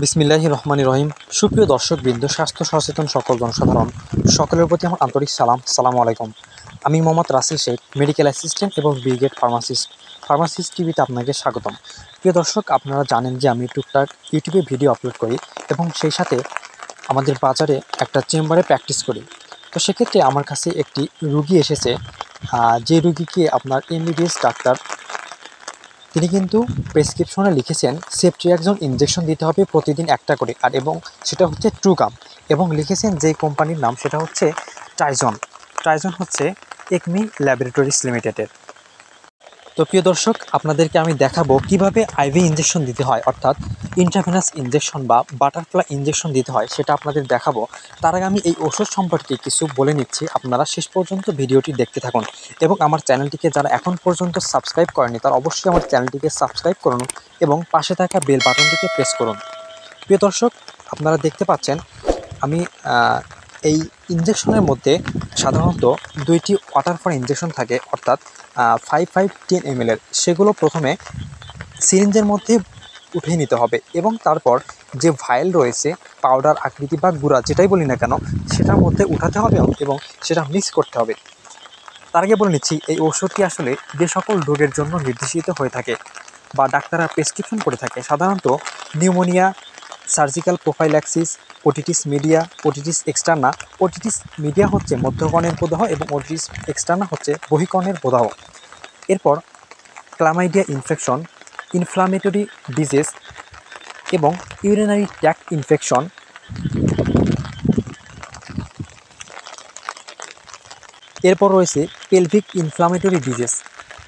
বিসমিল্লাহির রহমানির রহিম। সুপ্রিয় দর্শকবৃন্দ, স্বাস্থ্য সচেতন সকল জনসাধারণ সকলের প্রতি আমার আন্তরিক সালামু আলাইকুম। আমি মোহাম্মদ রাসেল শেখ, মেডিকেল অ্যাসিস্ট্যান্ট এবং ব্রিগেড ফার্মাসিস্ট টিভিতে আপনাকে স্বাগতম। প্রিয় দর্শক, আপনারা জানেন যে আমি টুকটাক ইউটিউবে ভিডিও আপলোড করি এবং সেই সাথে আমাদের বাজারে একটা চেম্বারে প্র্যাকটিস করি। তো সেক্ষেত্রে আমার কাছে একটি রুগী এসেছে, যে রুগীকে আপনার এমবিবিএস ডাক্তার তিনি কিন্তু প্রেসক্রিপশনে লিখেছেন সেফট্রিয়াক্সন ইনজেকশন দিতে হবে প্রতিদিন একটা করে, এবং সেটা হচ্ছে ট্রুকাম, এবং লিখেছেন যে কোম্পানির নাম সেটা হচ্ছে ট্রাইজন হচ্ছে একমি ল্যাবরেটরিজ লিমিটেডের। তো প্রিয় দর্শক, আপনাদেরকে আমি দেখাবো কিভাবে আইভি ইনজেকশন দিতে হয়, অর্থাৎ ইন্ট্রাভেনাস ইনজেকশন বা বাটারফ্লাই ইনজেকশন দিতে হয়, সেটা আপনাদের দেখাবো। তার আগে আমি এই ওষুধ সম্পর্কে কিছু বলে নিচ্ছি, আপনারা শেষ পর্যন্ত ভিডিওটি দেখতে থাকুন এবং আমার চ্যানেলটিকে যারা এখন পর্যন্ত সাবস্ক্রাইব করেনি তারা অবশ্যই আমার চ্যানেলটিকে সাবস্ক্রাইব করুন এবং পাশে থাকা বেল বাটনটিকে প্রেস করুন। প্রিয় দর্শক, আপনারা দেখতে পাচ্ছেন আমি এই ইনজেকশনের মধ্যে সাধারণত দুইটি ওয়াটারফল ইনজেকশন থাকে, অর্থাৎ 5-10 ml সেগুলো প্রথমে সিরিঞ্জের মধ্যে উঠিয়ে নিতে হবে এবং তারপর যে ভাইল রয়েছে পাউডার আকৃতি বা গুঁড়া যেটাই বলি না কেন সেটার মধ্যে উঠাতে হবে এবং সেটা মিক্স করতে হবে। তার আগে বলে নিচ্ছি, এই ওষুধটি আসলে যে সকল রোগের জন্য নির্দেশিত হয়ে থাকে বা ডাক্তাররা প্রেসক্রিপশন করে থাকে, সাধারণত pneumonia, surgical prophylaxis, otitis media, otitis externa. Otitis media হচ্ছে মধ্যকর্ণের প্রদাহ এবং ওটিটিস এক্সটার্না হচ্ছে বহিকর্ণের প্রদাহ। এরপর ক্লামাইডিয়া ইনফেকশন, ইনফ্লামেটরি ডিজিজ এবং ইউরিনারি ট্র্যাক্ট ইনফেকশন। এরপর রয়েছে পেলভিক ইনফ্লামেটরি ডিজিজ।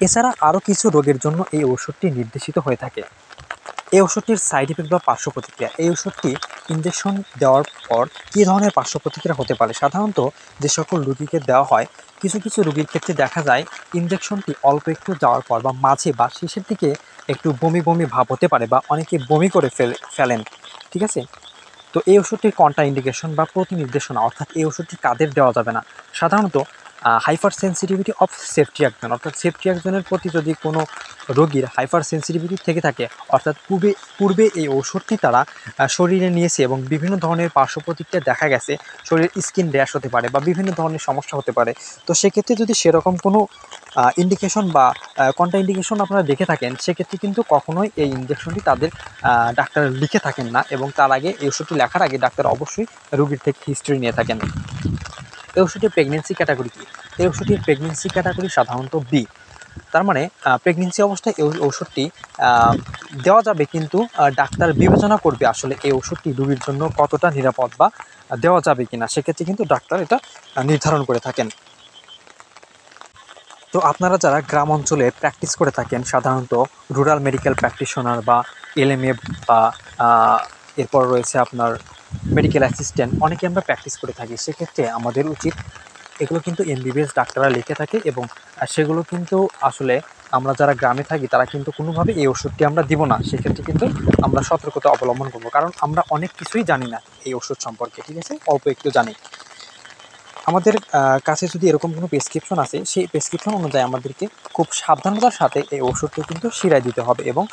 এছাড়া আরও কিছু রোগের জন্য এই ওষুধটি নির্দেশিত হয়ে থাকে। এই ওষুধটির সাইড ইফেক্ট বা পার্শ্ব প্রতিক্রিয়া, এই ওষুধটি ইনজেকশন দেওয়ার পর কী ধরনের পার্শ্ব প্রতিক্রিয়া হতে পারে, সাধারণত যে সকল রুগীকে দেওয়া হয় কিছু কিছু রুগীর ক্ষেত্রে দেখা যায় ইনজেকশনটি অল্প একটু যাওয়ার পর বা মাঝে বা শেষের দিকে একটু বমি বমি ভাব হতে পারে বা অনেকে বমি করে ফেলেন। ঠিক আছে, তো এই ওষুধটির কন্ট্রা ইন্ডিকেশন বা প্রতি নির্দেশনা, অর্থাৎ এই ওষুধটি কাদের দেওয়া যাবে না, সাধারণত হাইপার সেন্সিটিভিটি অফ সেফট্রিয়াক্সন, অর্থাৎ সেফট্রিয়াক্সনের প্রতি যদি কোনো রোগীর হাইপার সেন্সিটিভিটি থেকে থাকে, অর্থাৎ পূর্বে এই ওষুধটি তারা শরীরে নিয়েছে এবং বিভিন্ন ধরনের পার্শ্ব প্রতিক্রিয়া দেখা গেছে, শরীরের স্কিন র্যাশ হতে পারে বা বিভিন্ন ধরনের সমস্যা হতে পারে। তো সেক্ষেত্রে যদি সেরকম কোনো ইন্ডিকেশন বা কন্ট্রা ইন্ডিকেশন আপনারা দেখে থাকেন, সেক্ষেত্রে কিন্তু কখনোই এই ইনজেকশনটি তাদের ডাক্তার লিখে থাকেন না এবং তার আগে এই ওষুধটি লেখার আগে ডাক্তার অবশ্যই রোগীর থেকে হিস্ট্রি নিয়ে থাকেন। এই ওষুধটির প্রেগনেন্সি ক্যাটাগরি কি? এই ওষুধটির প্রেগনেন্সি ক্যাটাগরি সাধারণত বি। তার মানে প্রেগনেন্সি অবস্থায় এই ওষুধটি দেওয়া যাবে, কিন্তু ডাক্তার বিবেচনা করবে আসলে এই ওষুধটি রোগীর জন্য কতটা নিরাপদ বা দেওয়া যাবে কিনা, সেক্ষেত্রে কিন্তু ডাক্তার এটা নির্ধারণ করে থাকেন। তো আপনারা যারা গ্রাম অঞ্চলে প্র্যাকটিস করে থাকেন, সাধারণত রুরাল মেডিকেল প্র্যাকটিশনার বা এলএমএ বা এরপর রয়েছে আপনার মেডিকেল অ্যাসিস্ট্যান্ট, অনেকে আমরা প্র্যাকটিস করে থাকি, সেক্ষেত্রে আমাদের উচিত এগুলো কিন্তু এমবিবিএস ডাক্তাররা লিখে থাকে এবং সেগুলো কিন্তু আসলে আমরা যারা গ্রামে থাকি তারা কিন্তু কোনোভাবে এই ওষুধটি আমরা দিব না। সেক্ষেত্রে কিন্তু আমরা সতর্কতা অবলম্বন করবো, কারণ আমরা অনেক কিছুই জানি না এই ওষুধ সম্পর্কে। ঠিক আছে, অল্প একটু জানি। আমাদের কাছে যদি এরকম কোনো প্রেসক্রিপশন আছে, সেই প্রেসক্রিপশন অনুযায়ী আমাদেরকে খুব সাবধানতার সাথে এই ওষুধটি কিন্তু শিরায় দিতে হবে এবং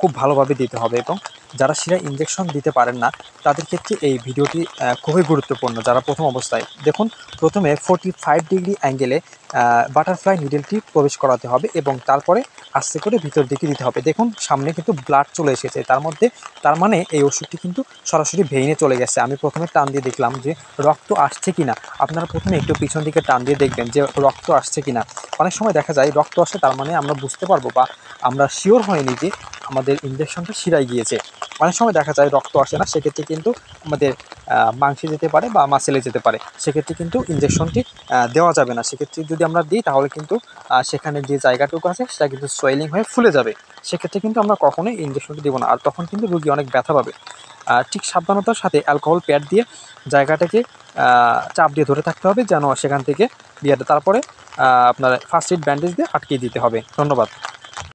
খুব ভালোভাবে দিতে হবে। এবং যারা শিরায় ইনজেকশন দিতে পারেন না তাদের ক্ষেত্রে এই ভিডিওটি খুবই গুরুত্বপূর্ণ। যারা প্রথম অবস্থায়, দেখুন, প্রথমে 45 ডিগ্রি অ্যাঙ্গেলে বাটারফ্লাই নিডেলটি প্রবেশ করাতে হবে এবং তারপরে আস্তে করে ভিতর দিকে দিতে হবে। দেখুন সামনে কিন্তু ব্লাড চলে এসেছে, তার মানে এই ওষুধটি কিন্তু সরাসরি ভেইনে চলে গেছে। আমি প্রথমে টান দিয়ে দেখলাম যে রক্ত আসছে কিনা। আপনারা প্রথমে একটু পিছন দিকে টান দিয়ে দেখবেন যে রক্ত আসছে কিনা। অনেক সময় দেখা যায় রক্ত আসে, তার মানে আমরা বুঝতে পারবো বা আমরা শিওর হয়নি যে আমাদের ইনজেকশনটা শিরায় গিয়েছে। অনেক সময় দেখা যায় রক্ত আসে না, সেক্ষেত্রে কিন্তু আমাদের মাংসে যেতে পারে বা মাসেলে যেতে পারে, সেক্ষেত্রে কিন্তু ইনজেকশনটি দেওয়া যাবে না। সেক্ষেত্রে যদি আমরা দিই তাহলে কিন্তু সেখানে যে জায়গাটুকু আছে সেটা কিন্তু সোয়েলিং হয়ে ফুলে যাবে। সেক্ষেত্রে কিন্তু আমরা কখনোই ইনজেকশনটি দেবো না, আর তখন কিন্তু রোগী অনেক ব্যথা পাবে। ঠিক সাবধানতার সাথে অ্যালকোহল প্যাড দিয়ে জায়গাটাকে চাপ দিয়ে ধরে থাকতে হবে যেন সেখান থেকে তারপরে আপনার ফার্স্ট এড ব্যান্ডেজ দিয়ে আটকিয়ে দিতে হবে। ধন্যবাদ।